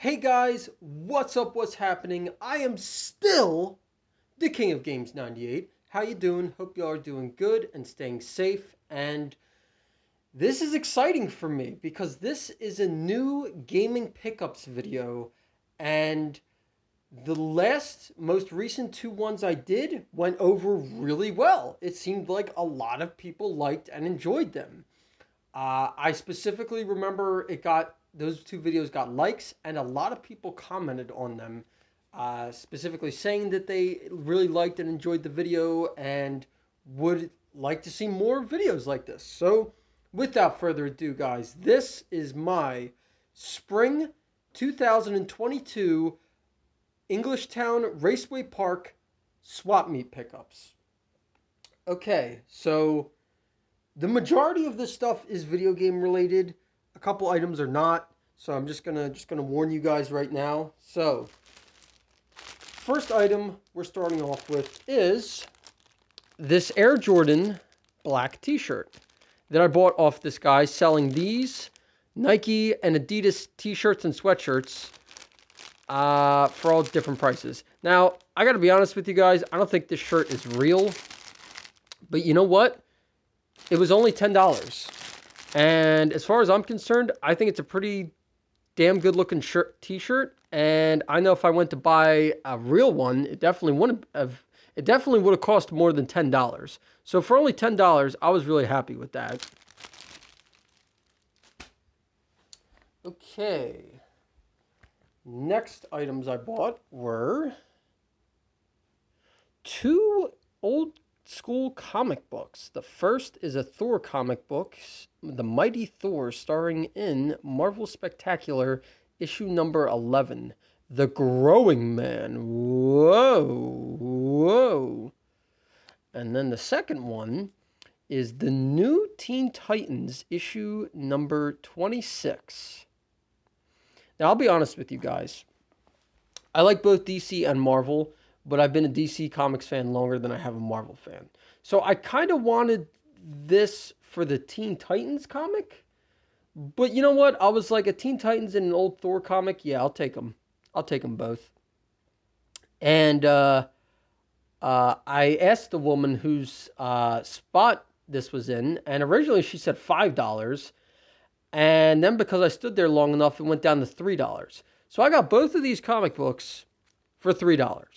Hey guys, what's up? What's happening? I am still the King of Games 98. How you doing? Hope you are doing good and staying safe. And this is exciting for me because this is a new gaming pickups video, and the most recent two ones I did went over really well. It seemed like a lot of people liked and enjoyed them. I specifically remember those two videos got likes, and a lot of people commented on them, specifically saying that they really liked and enjoyed the video and would like to see more videos like this. So, without further ado, guys, this is my spring 2022 Englishtown Raceway Park swap meet pickups. Okay, so the majority of this stuff is video game related. A couple items are not, so I'm just gonna warn you guys right now. So, first item we're starting off with is this Air Jordan black T-shirt that I bought off this guy selling these Nike and Adidas T-shirts and sweatshirts for all different prices. Now, I gotta be honest with you guys, I don't think this shirt is real, but you know what? It was only $10. And as far as I'm concerned, I think it's a pretty damn good looking t-shirt. And I know if I went to buy a real one, it definitely would have cost more than $10. So for only $10, I was really happy with that. Okay. Next items I bought were two old school comic books. The first is a Thor comic book, The Mighty Thor, starring in Marvel Spectacular issue number 11, The Growing Man. Whoa. And then the second one is the new Teen Titans issue number 26. Now, I'll be honest with you guys. I like both DC and Marvel, but I've been a DC Comics fan longer than I have a Marvel fan. So I kind of wanted this for the Teen Titans comic, but you know what? I was like, a Teen Titans and an old Thor comic, yeah, I'll take them. I'll take them both. And I asked the woman whose spot this was in, and originally she said $5, and then because I stood there long enough, it went down to $3. So I got both of these comic books for $3.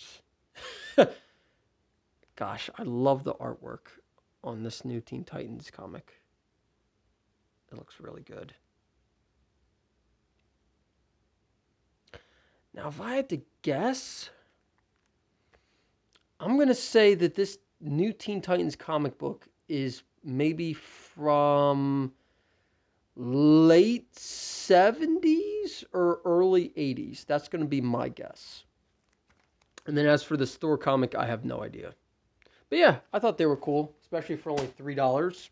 Gosh, I love the artwork on this new Teen Titans comic. It looks really good. Now, if I had to guess, I'm going to say that this new Teen Titans comic book is maybe from late 70s or early 80s. That's going to be my guess. And then as for the Thor comic, I have no idea. But yeah, I thought they were cool, especially for only $3.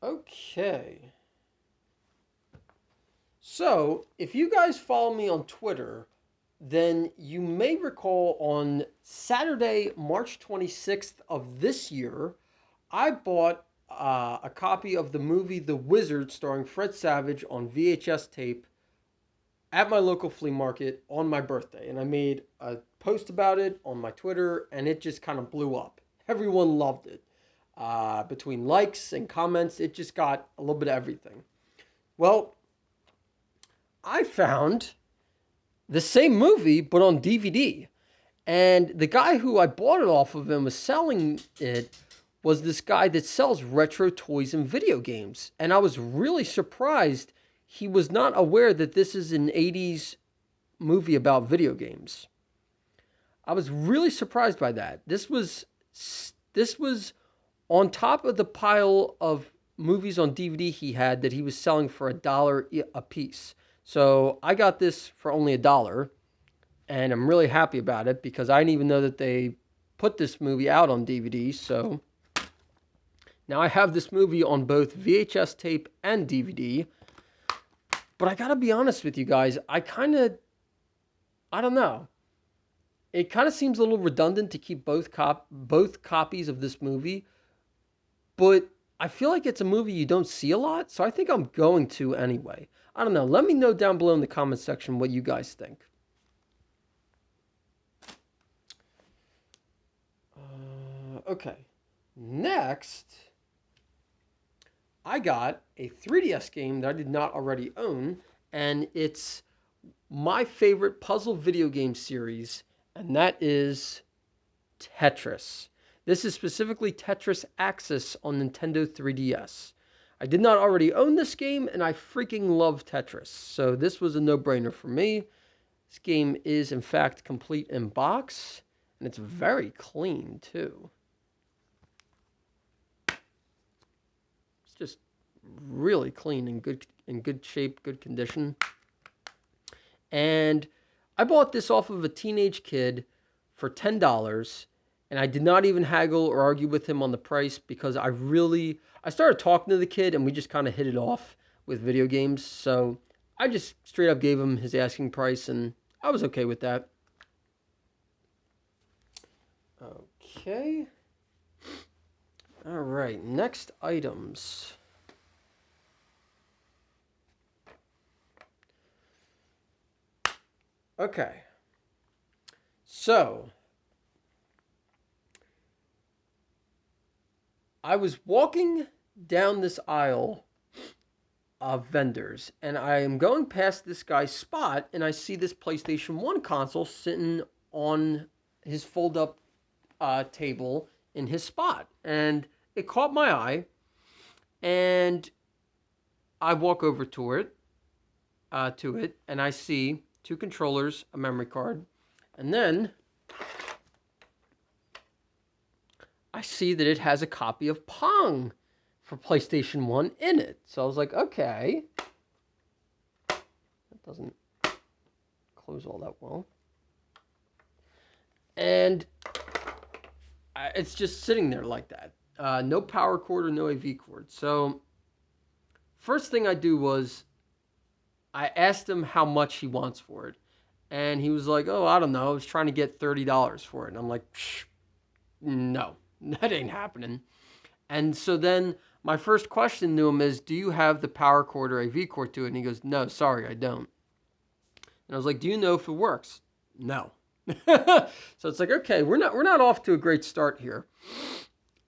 Okay. So, if you guys follow me on Twitter, then you may recall on Saturday, March 26th of this year, I bought a copy of the movie The Wizard starring Fred Savage on VHS tape at my local flea market on my birthday. And I made a post about it on my Twitter, and it just kind of blew up. Everyone loved it. Between likes and comments, it just got a little bit of everything. Well, I found the same movie, but on DVD. And the guy who I bought it off of and was selling it was this guy that sells retro toys and video games. And I was really surprised he was not aware that this is an 80s movie about video games. I was really surprised by that. This was on top of the pile of movies on DVD he had that he was selling for $1 a piece. So I got this for only $1, and I'm really happy about it because I didn't even know that they put this movie out on DVD. So now I have this movie on both VHS tape and DVD. But I gotta be honest with you guys, I don't know. It kind of seems a little redundant to keep both copies of this movie. But I feel like it's a movie you don't see a lot, so I think I'm going to anyway. I don't know. Let me know down below in the comments section what you guys think. Okay. Next, I got a 3DS game that I did not already own, and it's my favorite puzzle video game series, and that is Tetris. This is specifically Tetris Axis on Nintendo 3DS. I did not already own this game, and I freaking love Tetris, so this was a no-brainer for me. This game is, in fact, complete in box, and it's very clean, too. It's just really clean and good shape, good condition. And I bought this off of a teenage kid for $10, and I did not even haggle or argue with him on the price because I started talking to the kid and we just kind of hit it off with video games. So I just straight up gave him his asking price and I was okay with that. Okay. All right, next items. Okay. So, I was walking down this aisle of vendors, and I am going past this guy's spot, and I see this PlayStation 1 console sitting on his fold-up table in his spot. And it caught my eye, and I walk over to it, and I see 2 controllers, a memory card, and then I see that it has a copy of Pong for PlayStation 1 in it. So I was like, okay. That doesn't close all that well. And it's just sitting there like that. No power cord or no AV cord. So first thing I do was I asked him how much he wants for it. And he was like, oh, I don't know. I was trying to get $30 for it. And I'm like, no, that ain't happening. And so then my first question to him is, do you have the power cord or AV cord to it? And he goes, no, sorry, I don't. And I was like, do you know if it works? No. So it's like, okay, we're not off to a great start here.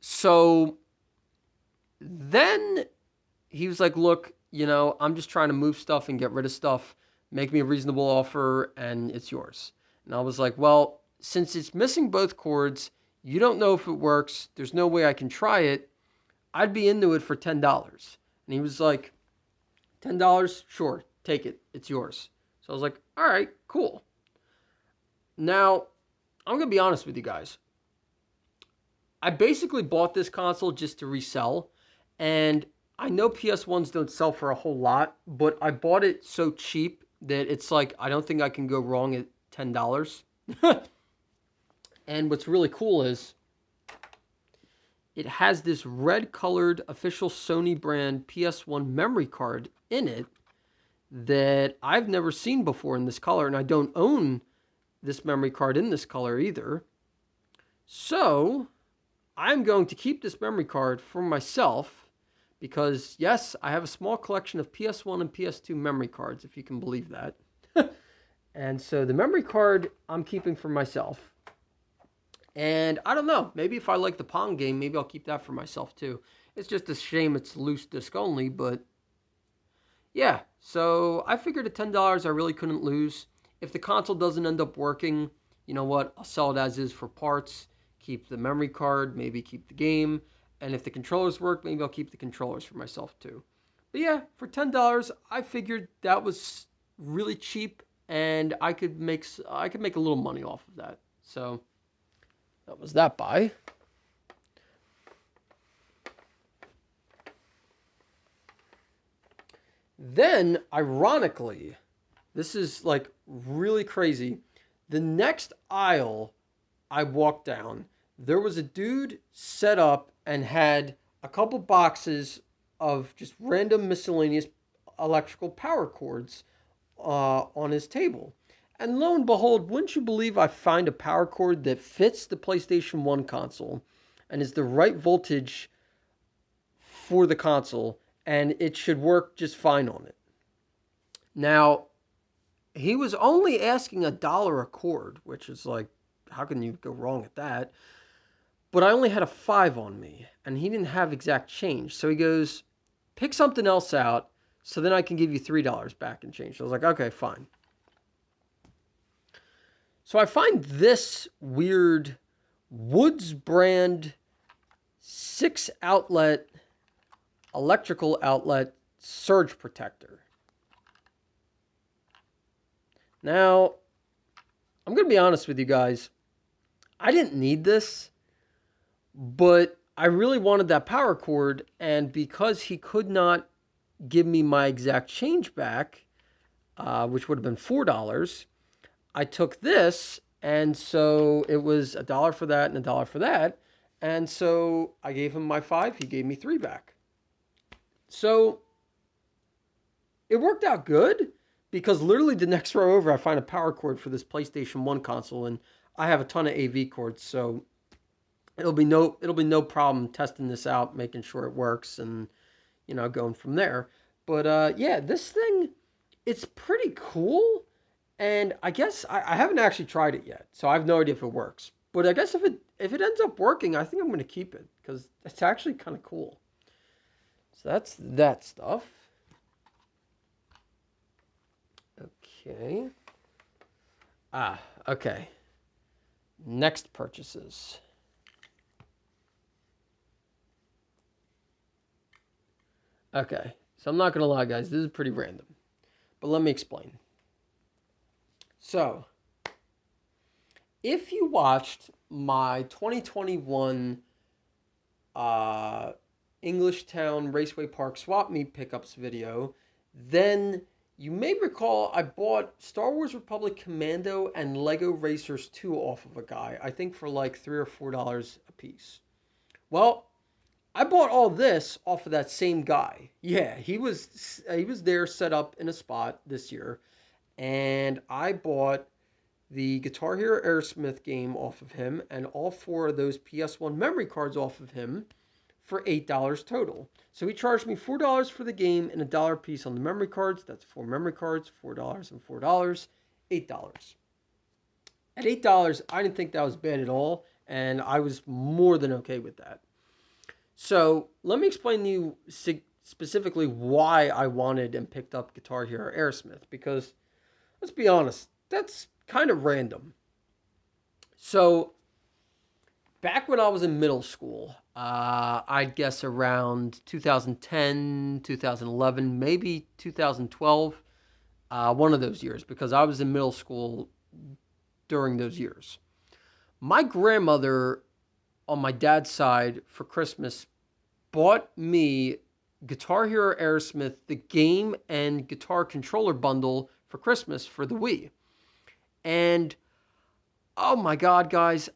So then he was like, look, I'm just trying to move stuff and get rid of stuff. Make me a reasonable offer and it's yours. And I was like, well, since it's missing both cords, you don't know if it works, there's no way I can try it, I'd be into it for $10. And he was like, $10? Sure, take it. It's yours. So I was like, all right, cool. Now, I'm going to be honest with you guys. I basically bought this console just to resell. And I know PS1s don't sell for a whole lot, but I bought it so cheap that it's like, I don't think I can go wrong at $10. And what's really cool is it has this red-colored official Sony brand PS1 memory card in it that I've never seen before in this color, and I don't own this memory card in this color either. So I'm going to keep this memory card for myself because, yes, I have a small collection of PS1 and PS2 memory cards, if you can believe that. And so the memory card I'm keeping for myself. And I don't know, maybe if I like the Pong game, maybe I'll keep that for myself too. It's just a shame it's loose disc only, but yeah. So I figured at $10 I really couldn't lose. If the console doesn't end up working, you know what, I'll sell it as is for parts, keep the memory card, maybe keep the game, and if the controllers work, maybe I'll keep the controllers for myself too. But yeah, for $10, I figured that was really cheap, and I could make a little money off of that. So that was that buy. Then, ironically, this is like really crazy. The next aisle I walked down, there was a dude set up and had a couple boxes of just random miscellaneous electrical power cords on his table. And lo and behold, wouldn't you believe I find a power cord that fits the PlayStation 1 console and is the right voltage for the console, and it should work just fine on it. Now, he was only asking $1 a cord, which is like, how can you go wrong at that? But I only had a 5 on me, and he didn't have exact change. So he goes, pick something else out, so then I can give you $3 back in change. So I was like, okay, fine. So I find this weird Woods brand 6-outlet electrical outlet surge protector. Now, I'm going to be honest with you guys. I didn't need this, but I really wanted that power cord, and because he could not give me my exact change back, which would have been $4, I took this, and so it was $1 for that and $1 for that, and so I gave him my 5, he gave me 3 back. So it worked out good, because literally the next row over, I find a power cord for this PlayStation 1 console, and I have a ton of AV cords, so it'll be no problem testing this out, making sure it works, and going from there. But yeah, this thing, it's pretty cool, and I guess I haven't actually tried it yet, so I have no idea if it works. But I guess if it ends up working, I think I'm going to keep it, because it's actually kind of cool. So that's that stuff. Okay. Okay. Next purchases. Okay, so I'm not going to lie, guys. This is pretty random. But let me explain. So, if you watched my 2021 Englishtown Raceway Park Swap Meet Pickups video, then you may recall I bought Star Wars Republic Commando and Lego Racers 2 off of a guy, I think for like $3 or $4 a piece. Well, I bought all this off of that same guy. Yeah, he was there set up in a spot this year, and I bought the Guitar Hero Aerosmith game off of him and all 4 of those PS1 memory cards off of him for $8 total. So he charged me $4 for the game and $1 a piece on the memory cards. That's 4 memory cards, $4 and $4, $8. At $8, I didn't think that was bad at all, and I was more than okay with that. So let me explain to you specifically why I wanted and picked up Guitar Hero Aerosmith, because let's be honest, that's kind of random. So back when I was in middle school, I'd guess around 2010, 2011, maybe 2012, one of those years, because I was in middle school during those years. My grandmother on my dad's side for Christmas bought me Guitar Hero Aerosmith, the game and guitar controller bundle for Christmas for the Wii. And oh my God, guys,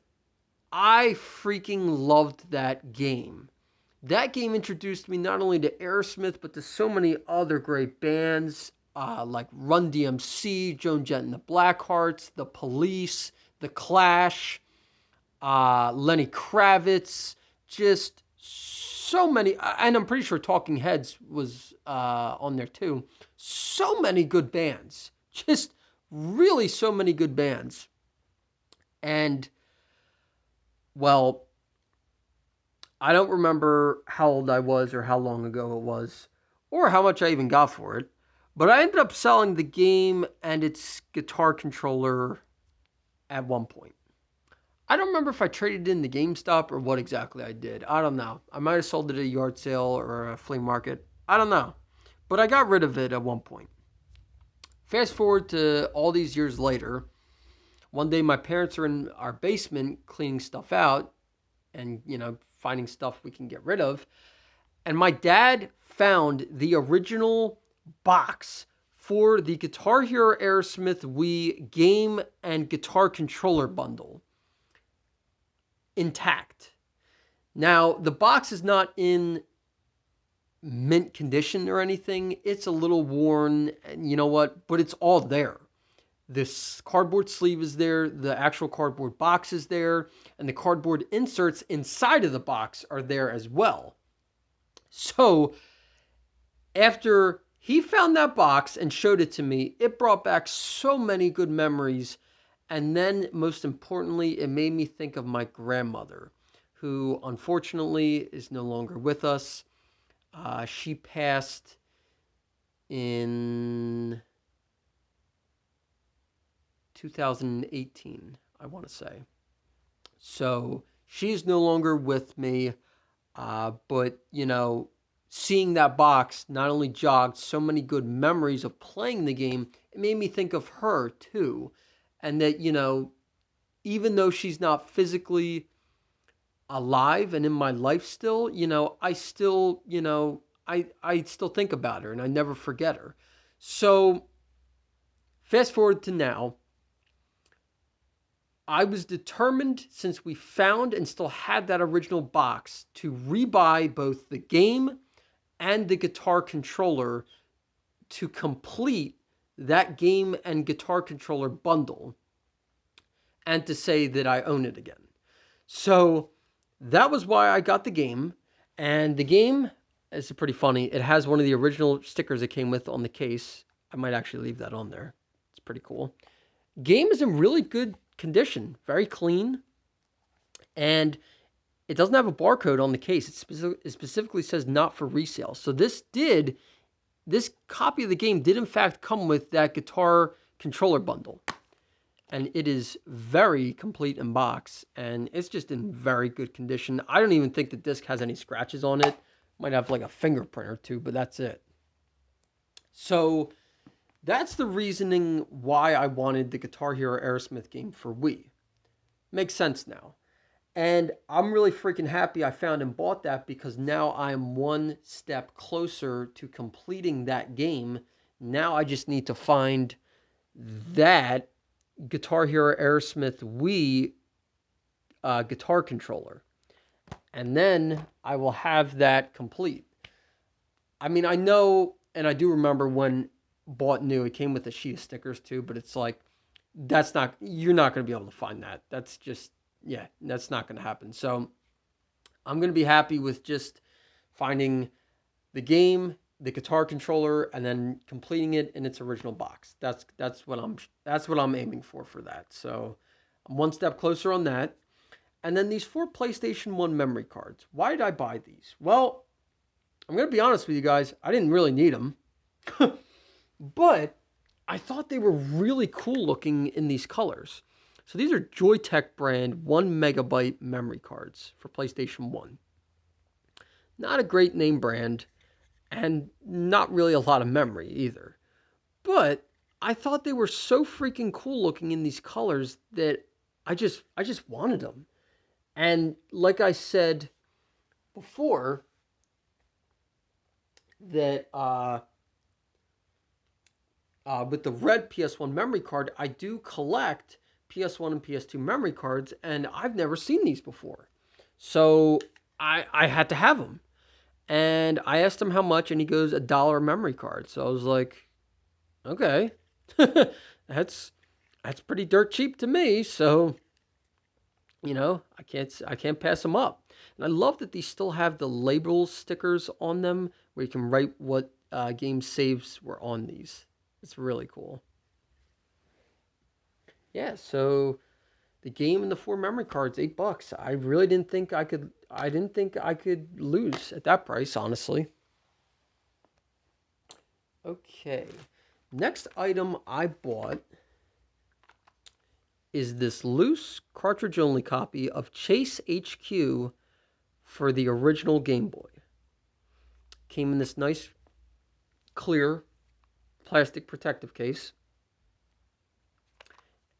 I freaking loved that game. That game introduced me not only to Aerosmith, but to so many other great bands like Run DMC, Joan Jett and the Blackhearts, The Police, The Clash, Lenny Kravitz, just so many, and I'm pretty sure Talking Heads was on there too. So many good bands, just really so many good bands. And, well, I don't remember how old I was or how long ago it was, or how much I even got for it, but I ended up selling the game and its guitar controller at one point. I don't remember if I traded in the GameStop or what exactly I did. I don't know. I might have sold it at a yard sale or a flea market. I don't know. But I got rid of it at one point. Fast forward to all these years later. One day my parents are in our basement cleaning stuff out and, finding stuff we can get rid of. And my dad found the original box for the Guitar Hero Aerosmith Wii game and guitar controller bundle intact. Now, the box is not in mint condition or anything. It's a little worn, and you know what? But it's all there. This cardboard sleeve is there, the actual cardboard box is there, and the cardboard inserts inside of the box are there as well. So after he found that box and showed it to me, it brought back so many good memories. And then, most importantly, it made me think of my grandmother, who unfortunately is no longer with us. She passed in 2018, I want to say. So she's no longer with me. But, seeing that box not only jogged so many good memories of playing the game, it made me think of her too. And that, even though she's not physically alive and in my life still, I still, I still think about her and I never forget her. So fast forward to now, I was determined, since we found and still had that original box, to rebuy both the game and the guitar controller to complete that game and guitar controller bundle and to say that I own it again. So that was why I got the game. And the game is pretty funny. It has one of the original stickers it came with on the case. I might actually leave that on there. It's pretty cool. Game is in really good condition, very clean, and it doesn't have a barcode on the case. It specifically says not for resale. So this copy of the game did in fact come with that guitar controller bundle. And it is very complete in box, and it's just in very good condition. I don't even think the disc has any scratches on it. Might have like a fingerprint or two, but that's it. So that's the reasoning why I wanted the Guitar Hero Aerosmith game for Wii. Makes sense now. And I'm really freaking happy I found and bought that, because now I'm one step closer to completing that game. Now I just need to find that Guitar Hero Aerosmith Wii guitar controller. And then I will have that complete. I mean, I know, and I do remember when bought new, it came with a sheet of stickers too, but it's like, you're not going to be able to find that. That's just, yeah, that's not going to happen. So I'm going to be happy with just finding the game, the guitar controller, and then completing it in its original box. That's what I'm aiming for that. So I'm one step closer on that. And then these 4 PlayStation 1 memory cards. Why did I buy these? Well, I'm going to be honest with you guys. I didn't really need them. But I thought they were really cool looking in these colors. So these are Joytech brand 1 megabyte memory cards for PlayStation 1. Not a great name brand, and not really a lot of memory either. But I thought they were so freaking cool looking in these colors that I just wanted them. And like I said before, that with the red PS1 memory card, I do collect PS1 and PS2 memory cards, and I've never seen these before. So I had to have them. And I asked him how much, and he goes, $1 a memory card. So I was like, okay, that's pretty dirt cheap to me. So, I can't pass them up. And I love that these still have the label stickers on them where you can write what game saves were on these. It's really cool. Yeah, so the game and the 4 memory cards, $8. I really didn't think I could. I didn't think I could lose at that price, honestly. Okay, next item I bought is this loose cartridge-only copy of Chase HQ for the original Game Boy. Came in this nice, clear, plastic protective case.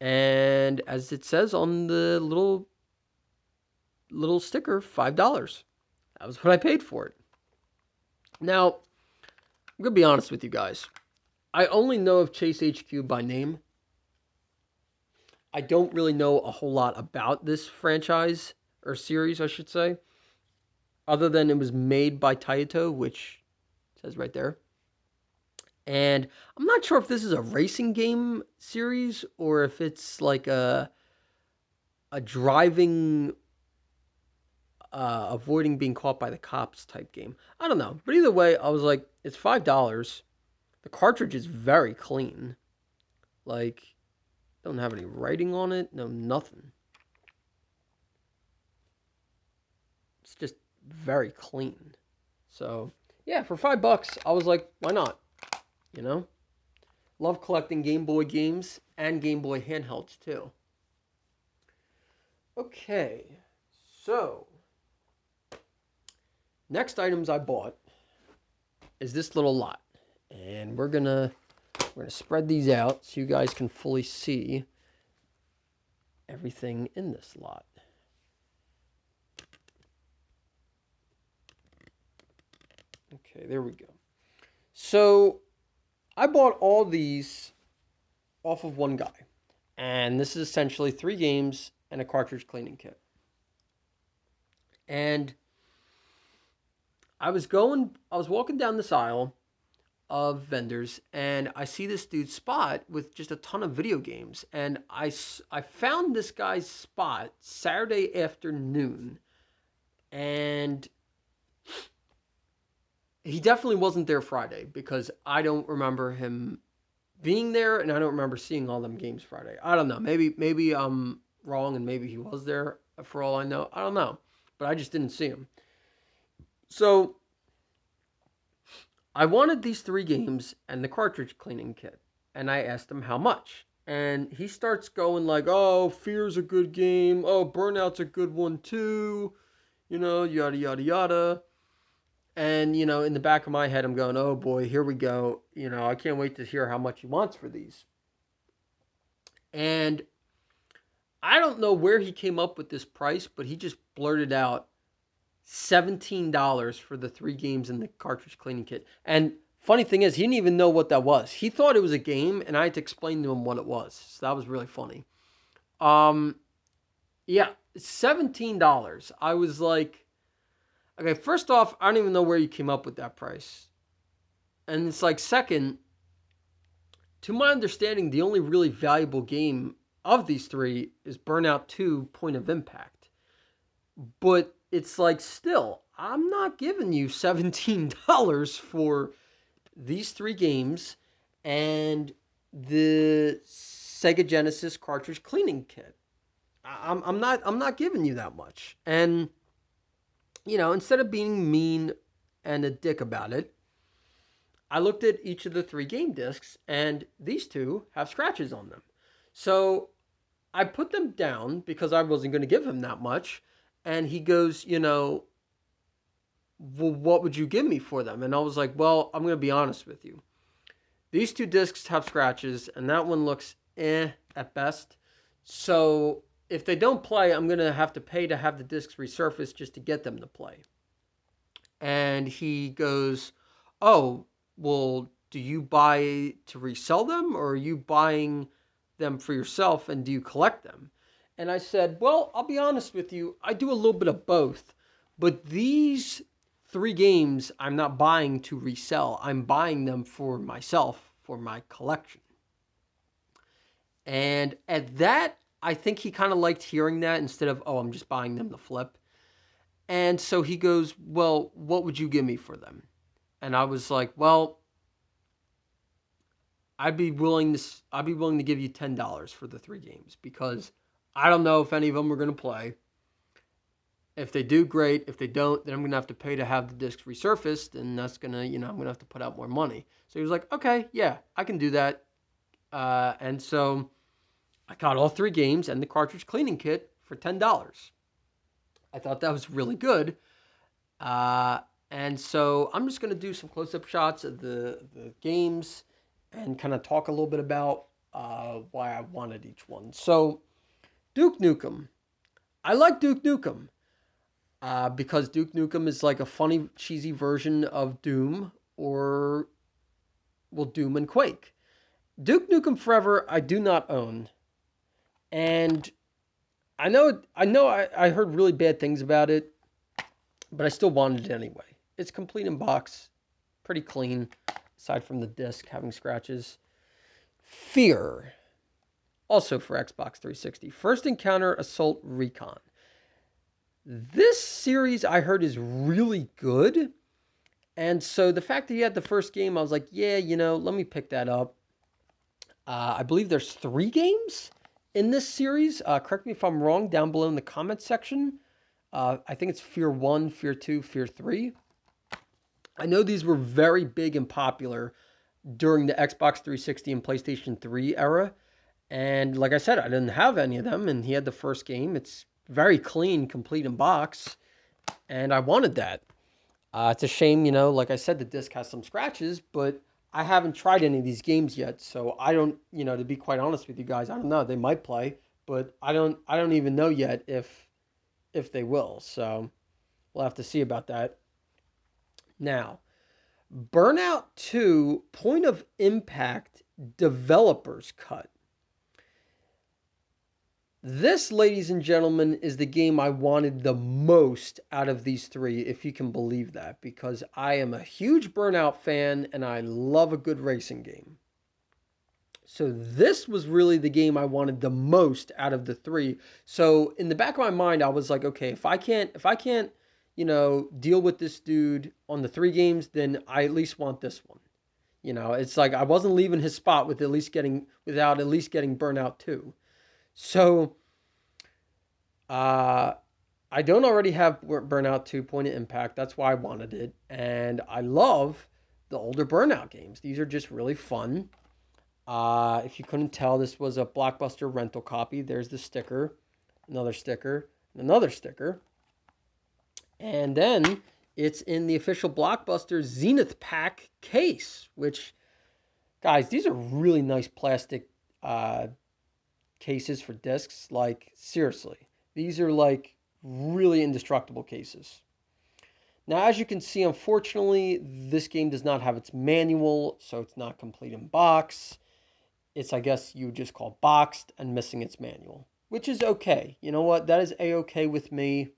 And as it says on the little sticker, $5. That was what I paid for it. Now, I'm going to be honest with you guys. I only know of Chase HQ by name. I don't really know a whole lot about this franchise, or series, I should say, other than it was made by Taito, which says right there. And I'm not sure if this is a racing game series or if it's like a driving avoiding being caught by the cops type game. I don't know. But either way, I was like, it's $5. The cartridge is very clean. Like, don't have any writing on it. No, nothing. It's just very clean. So, yeah, for $5, I was like, why not? You know? Love collecting Game Boy games and Game Boy handhelds, too. Okay, so next items I bought is this little lot. And we're gonna spread these out so you guys can fully see everything in this lot. Okay, there we go. So I bought all these off of one guy. And this is essentially 3 games and a cartridge cleaning kit. And I was walking down this aisle of vendors, and I see this dude's spot with just a ton of video games. And I found this guy's spot Saturday afternoon, and he definitely wasn't there Friday because I don't remember him being there, and I don't remember seeing all them games Friday. I don't know. Maybe I'm wrong, and maybe he was there for all I know. I don't know, but I just didn't see him. So I wanted these 3 games and the cartridge cleaning kit, and I asked him how much. And he starts going like, "Oh, F.E.A.R's a good game. Oh, Burnout's a good one too. You know, yada yada yada." And, you know, in the back of my head, I'm going, oh boy, here we go. You know, I can't wait to hear how much he wants for these. And I don't know where he came up with this price, but he just blurted out $17 for the 3 games in the cartridge cleaning kit. And funny thing is, he didn't even know what that was. He thought it was a game, and I had to explain to him what it was. So that was really funny. Yeah, $17. I was like, okay, first off, I don't even know where you came up with that price. And it's like, second, to my understanding, the only really valuable game of these 3 is Burnout 2 Point of Impact. But it's like, still, I'm not giving you $17 for these 3 games and the Sega Genesis cartridge cleaning kit. I'm not giving you that much. And you know, instead of being mean and a dick about it, I looked at each of the 3 game discs, and these 2 have scratches on them. So I put them down because I wasn't going to give him that much. And he goes, you know, well, what would you give me for them? And I was like, well, I'm going to be honest with you. These 2 discs have scratches, and that one looks at best. So if they don't play, I'm going to have to pay to have the discs resurfaced just to get them to play. And he goes, oh, well, do you buy to resell them, or are you buying them for yourself, and do you collect them? And I said, well, I'll be honest with you. I do a little bit of both. But these 3 games I'm not buying to resell. I'm buying them for myself, for my collection. And at that, I think he kind of liked hearing that instead of, oh, I'm just buying them to flip. And so he goes, well, what would you give me for them? And I was like, well, I'd be willing to give you $10 for the 3 games because I don't know if any of them are going to play. If they do, great. If they don't, then I'm going to have to pay to have the discs resurfaced, and that's going to, you know, I'm going to have to put out more money. So he was like, okay, yeah, I can do that. And so I got all 3 games and the cartridge cleaning kit for $10. I thought that was really good. And so I'm just going to do some close-up shots of the games and kind of talk a little bit about why I wanted each one. So Duke Nukem. I like Duke Nukem because Duke Nukem is like a funny, cheesy version of Doom or, well, Doom and Quake. Duke Nukem Forever I do not own. And I heard really bad things about it, but I still wanted it anyway. It's complete in box, pretty clean, aside from the disc having scratches. F.E.A.R. Also for Xbox 360. First Encounter Assault Recon. This series I heard is really good. And so the fact that you had the first game, I was like, yeah, let me pick that up. I believe there's 3 games in this series. Correct me if I'm wrong down below in the comments section. I think it's F.E.A.R 1, F.E.A.R 2, F.E.A.R 3. I know these were very big and popular during the Xbox 360 and PlayStation 3 era. And like I said, I didn't have any of them, and he had the first game. It's very clean, complete in box, and I wanted that. It's a shame, like I said, the disc has some scratches, but I haven't tried any of these games yet, so I don't, to be quite honest with you guys, I don't know. They might play, but I don't even know yet if they will. So we'll have to see about that. Now, Burnout 2 Point of Impact Developers Cut. This, ladies and gentlemen, is the game I wanted the most out of these 3, if you can believe that, because I am a huge Burnout fan and I love a good racing game. So this was really the game I wanted the most out of the 3. So in the back of my mind, I was like, okay, if I can't, deal with this dude on the 3 games, then I at least want this one. It's like I wasn't leaving his spot without at least getting Burnout 2. So I don't already have Burnout 2 Point of Impact. That's why I wanted it. And I love the older Burnout games. These are just really fun. If you couldn't tell, this was a Blockbuster rental copy. There's the sticker, another sticker, another sticker. And then it's in the official Blockbuster Zenith Pack case, which, guys, these are really nice plastic cases for discs. Like, seriously, these are like really indestructible cases. Now, as you can see, unfortunately, this game does not have its manual, so it's not complete in box. It's, I guess you would just call boxed and missing its manual, which is okay. You know what? That is a-okay with me.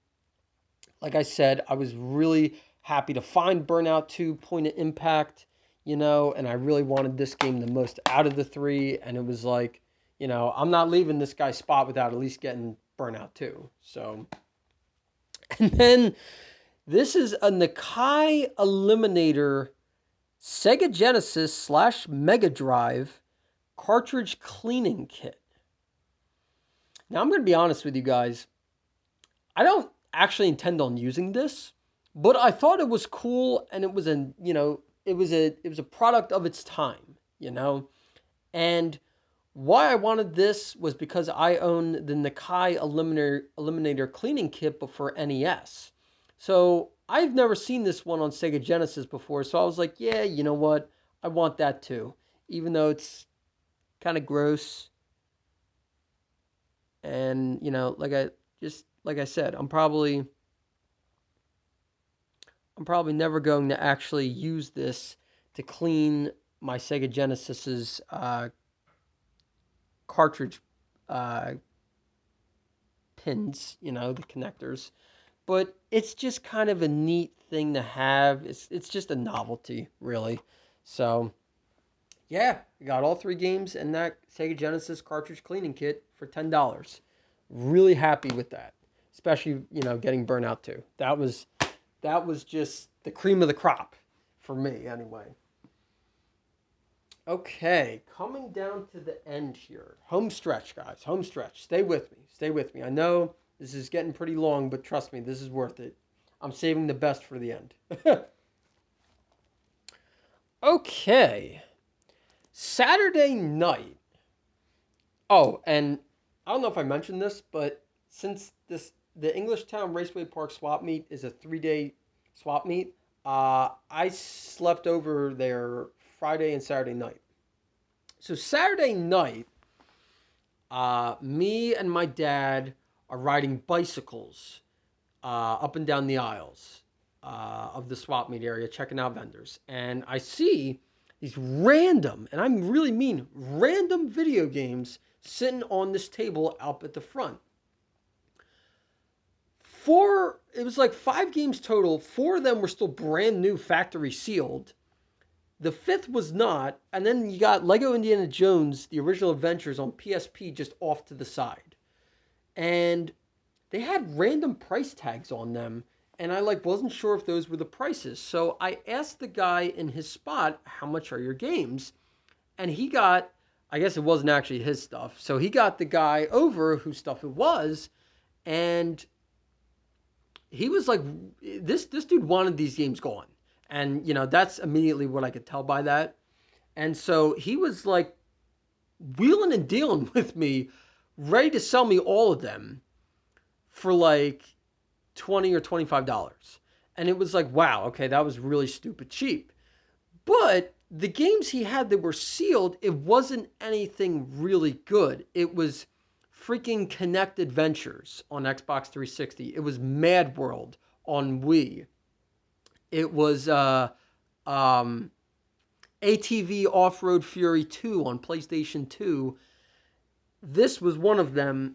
Like I said, I was really happy to find Burnout 2 Point of Impact, and I really wanted this game the most out of the 3, and it was like, I'm not leaving this guy's spot without at least getting Burnout 2. So, and then this is a Nikai Eliminator Sega Genesis / Mega Drive cartridge cleaning kit. Now, I'm going to be honest with you guys. I don't actually intend on using this, but I thought it was cool, and it was a product of its time, and why I wanted this was because I own the Nikai Eliminator cleaning kit, but for NES. So I've never seen this one on Sega Genesis before, so I was like, yeah, you know what? I want that too. Even though it's kind of gross. And, like I said, I'm probably never going to actually use this to clean my Sega Genesis's cartridge pins, the connectors. But it's just kind of a neat thing to have. It's just a novelty, really. So, yeah, we got all 3 games and that Sega Genesis cartridge cleaning kit for $10. Really happy with that. Especially, getting Burnout 2. That was just the cream of the crop for me, anyway. Okay, coming down to the end here. Home stretch, guys. Home stretch. Stay with me. Stay with me. I know this is getting pretty long, but trust me, this is worth it. I'm saving the best for the end. Okay. Saturday night. Oh, and I don't know if I mentioned this, but since the Englishtown Raceway Park swap meet is a 3-day swap meet, I slept over there Friday and Saturday night. So Saturday night, me and my dad are riding bicycles up and down the aisles of the swap meet area, checking out vendors. And I see these random, and I really mean random video games sitting on this table out at the front. It was like 5 games total. 4 of them were still brand new, factory sealed. The 5th was not. And then you got Lego Indiana Jones, The Original Adventures on PSP just off to the side. And they had random price tags on them, and I like wasn't sure if those were the prices. So I asked the guy in his spot, "How much are your games?" And he got, I guess it wasn't actually his stuff. So he got the guy over whose stuff it was, and he was like, this dude wanted these games gone. And that's immediately what I could tell by that. And so he was like wheeling and dealing with me, ready to sell me all of them for like $20 or $25. And it was like, wow, okay, that was really stupid cheap. But the games he had that were sealed, it wasn't anything really good. It was freaking Kinect Adventures on Xbox 360. It was Mad World on Wii. It was ATV Off-Road Fury 2 on PlayStation 2. This was one of them.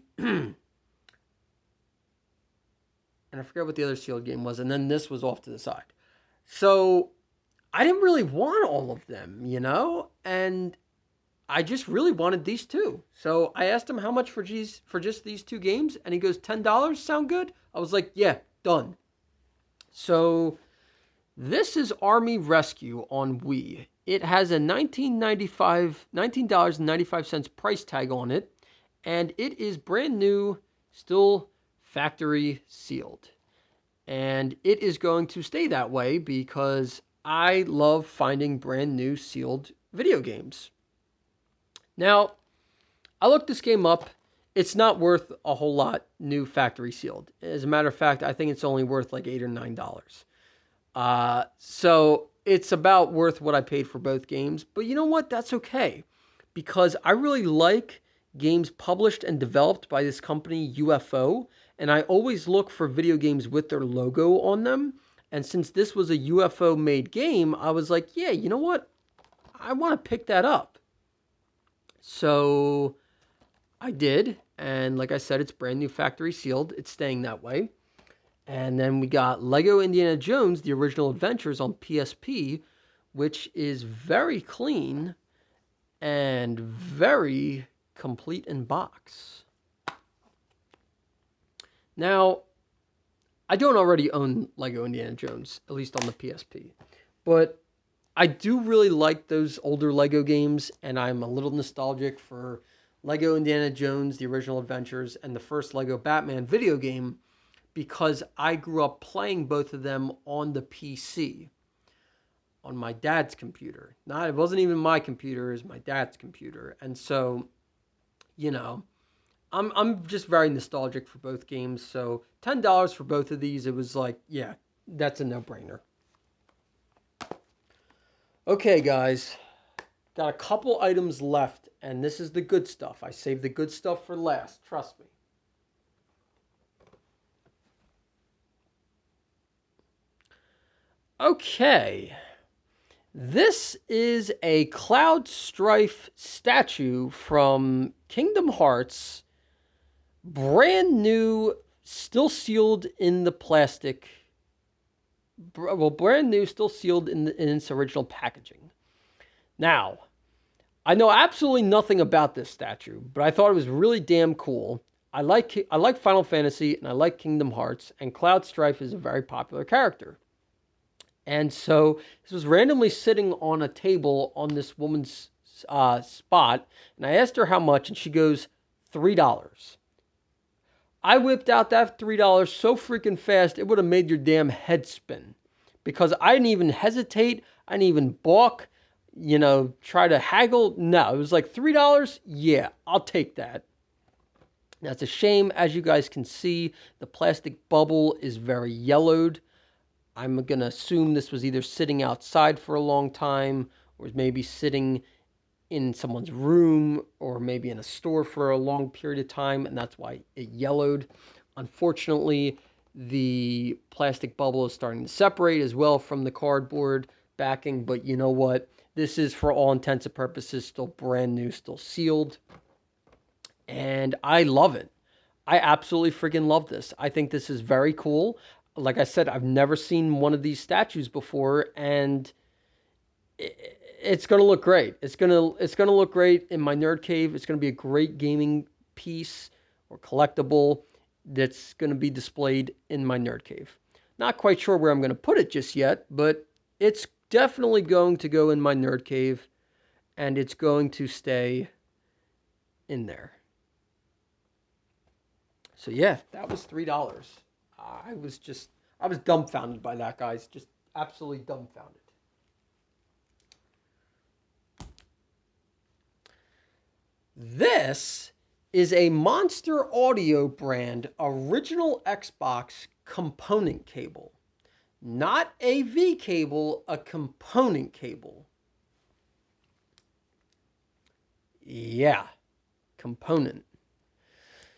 And I forget what the other sealed game was. And then this was off to the side. So I didn't really want all of them, and I just really wanted these two. So I asked him how much for just these two games, and he goes, $10, sound good? I was like, yeah, done. So this is Army Rescue on Wii. It has a $19.95 price tag on it, and it is brand new, still factory sealed. And it is going to stay that way because I love finding brand new sealed video games. Now, I looked this game up. It's not worth a whole lot new factory sealed. As a matter of fact, I think it's only worth like $8 or $9. So it's about worth what I paid for both games. But you know what? That's okay. Because I really like games published and developed by this company, UFO. And I always look for video games with their logo on them. And since this was a UFO-made game, I was like, yeah, you know what? I want to pick that up. So I did. And like I said, it's brand new factory sealed. It's staying that way. And then we got Lego Indiana Jones, The Original Adventures on PSP, which is very clean and very complete in box. Now, I don't already own Lego Indiana Jones, at least on the PSP. But I do really like those older Lego games, and I'm a little nostalgic for Lego Indiana Jones, The Original Adventures, and the first Lego Batman video game because I grew up playing both of them on the PC, on my dad's computer. It wasn't even my computer, it was my dad's computer. And so, I'm just very nostalgic for both games. So $10 for both of these, it was like, yeah, that's a no-brainer. Okay, guys, got a couple items left, and this is the good stuff. I saved the good stuff for last, trust me. Okay, this is a Cloud Strife statue from Kingdom Hearts, brand new, still sealed in the plastic. Well, brand new, still sealed in its original packaging. Now, I know absolutely nothing about this statue, but I thought it was really damn cool. I like Final Fantasy and I like Kingdom Hearts, and Cloud Strife is a very popular character. And so this was randomly sitting on a table on this woman's spot, and I asked her how much, and she goes, $3. I whipped out that $3 so freaking fast, it would have made your damn head spin. Because I didn't even hesitate. I didn't even balk, try to haggle. No, it was like $3. Yeah, I'll take that. That's a shame. As you guys can see, the plastic bubble is very yellowed. I'm going to assume this was either sitting outside for a long time or maybe sitting in someone's room or maybe in a store for a long period of time, and that's why it yellowed. Unfortunately, the plastic bubble is starting to separate as well from the cardboard backing, but you know what? This is, for all intents and purposes, still brand new, still sealed, and I love it. I absolutely freaking love this. I think this is very cool. Like I said, I've never seen one of these statues before, and it's going to look great. It's going to look great in my nerd cave. It's going to be a great gaming piece or collectible. that's going to be displayed in my nerd cave. Not quite sure where I'm going to put it just yet, but it's definitely going to go in my nerd cave, and it's going to stay in there. So yeah, that was $3. I was dumbfounded by that, guys. Just absolutely dumbfounded. This is a Monster Audio brand original Xbox component cable. Not AV cable, a component cable. Yeah, component.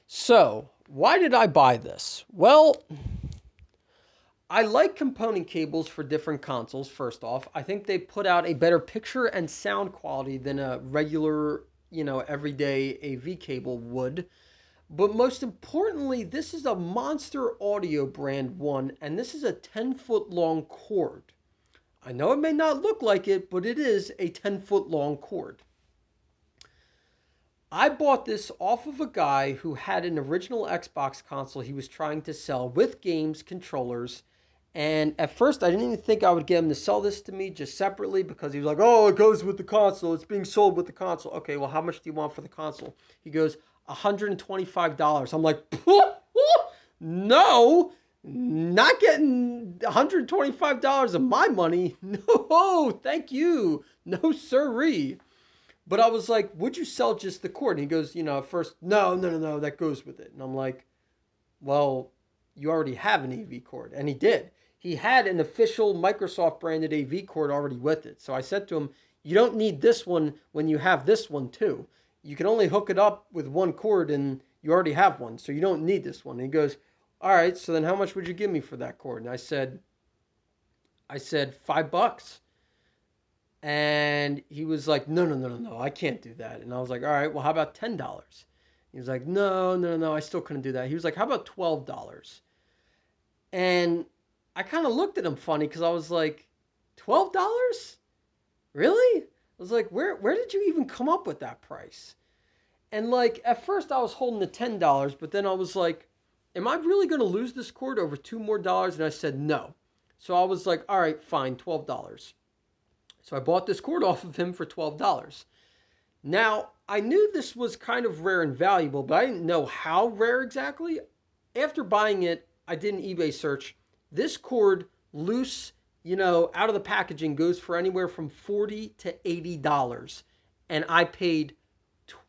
So, why did I buy this? Well, I like component cables for different consoles, first off. I think they put out a better picture and sound quality than a regular, everyday AV cable would. But most importantly, this is a Monster Audio brand one, and this is a 10-foot long cord. I know it may not look like it, but it is a 10-foot long cord. I bought this off of a guy who had an original Xbox console he was trying to sell with games, controllers, and at first I didn't even think I would get him to sell this to me just separately because he was like, oh, it goes with the console. It's being sold with the console. Okay, well, how much do you want for the console? He goes, $125. I'm like, no, not getting $125 of my money. No, thank you. No, sirree. But I was like, would you sell just the cord? And he goes, at first, no, that goes with it. And I'm like, well, you already have an AV cord. And he did. He had an official Microsoft branded AV cord already with it. So I said to him, you don't need this one when you have this one too. You can only hook it up with one cord and you already have one. So you don't need this one. And he goes, all right, so then how much would you give me for that cord? And I said $5. And he was like, no, I can't do that. And I was like, all right, well, how about $10? He was like, no, I still couldn't do that. He was like, how about $12? And I kind of looked at him funny because I was like, $12? Really? I was like, where did you even come up with that price? And like, at first I was holding the $10, but then I was like, am I really going to lose this cord over $2 more? And I said, no. So I was like, all right, fine, $12. So I bought this cord off of him for $12. Now, I knew this was kind of rare and valuable, but I didn't know how rare exactly. After buying it, I did an eBay search. This cord, loose, out of the packaging, goes for anywhere from $40 to $80. And I paid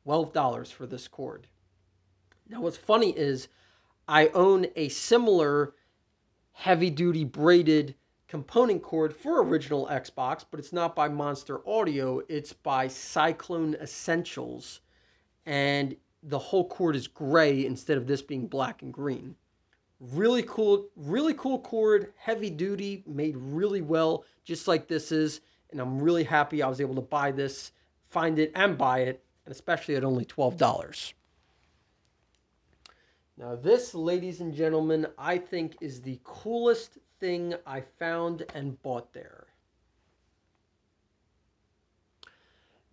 $12 for this cord. Now, what's funny is I own a similar heavy-duty braided component cord for original Xbox, but it's not by Monster Audio. It's by Cyclone Essentials, and the whole cord is gray instead of this being black and green. Really cool cord, heavy duty, made really well, just like this is, and I'm really happy I was able to buy this, find it, and buy it, and especially at only $12. Now this, ladies and gentlemen, I think is the coolest thing I found and bought there.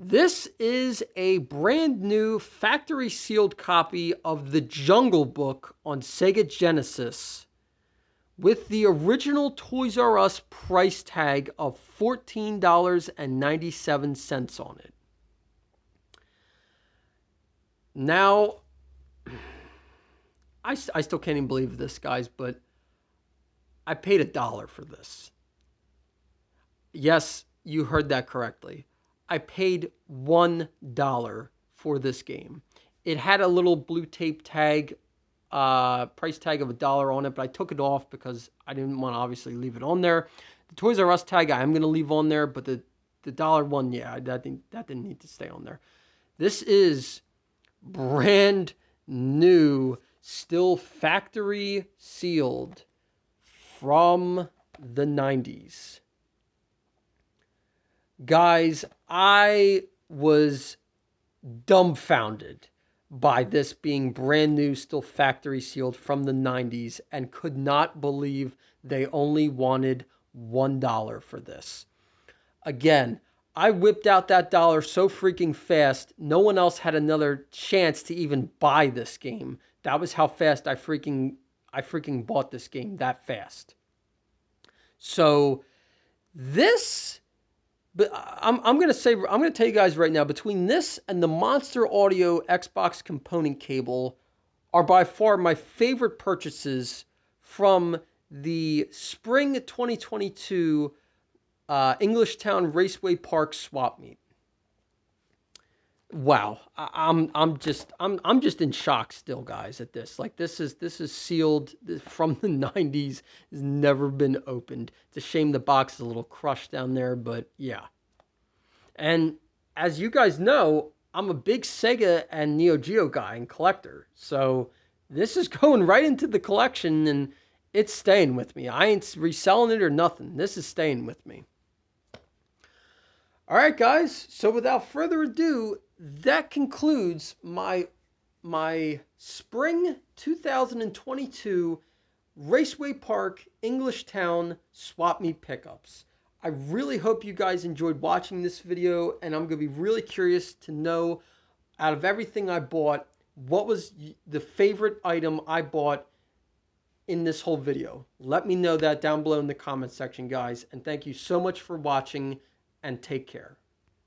This is a brand new factory sealed copy of the Jungle Book on Sega Genesis with the original Toys R Us price tag of $14.97 on it. Now, I still can't even believe this, guys, but I paid $1 for this. Yes, you heard that correctly. I paid $1 for this game. It had a little blue tape tag, price tag of $1 on it, but I took it off because I didn't want to obviously leave it on there. The Toys R Us tag I am going to leave on there, but the $1 one, yeah, that didn't need to stay on there. This is brand new, still factory sealed from the 90s. Guys, I was dumbfounded by this being brand new, still factory sealed from the 90s, and could not believe they only wanted $1 for this. Again, I whipped out that dollar so freaking fast, no one else had another chance to even buy this game. That was how fast I freaking bought this game, that fast. So this, but I'm gonna tell you guys right now, between this and the Monster Audio Xbox component cable are by far my favorite purchases from the spring 2022 Englishtown Raceway Park swap meet. Wow, I'm just in shock still, guys. At this, like this is sealed from the '90s. Has never been opened. It's a shame the box is a little crushed down there, but yeah. And as you guys know, I'm a big Sega and Neo Geo guy and collector, so this is going right into the collection, and it's staying with me. I ain't reselling it or nothing. This is staying with me. All right, guys. So without further ado, that concludes my spring 2022 Raceway Park Englishtown swap meet pickups. I really hope you guys enjoyed watching this video, and I'm going to be really curious to know, out of everything I bought, what was the favorite item I bought in this whole video. Let me know that down below in the comment section, guys, and thank you so much for watching, and take care.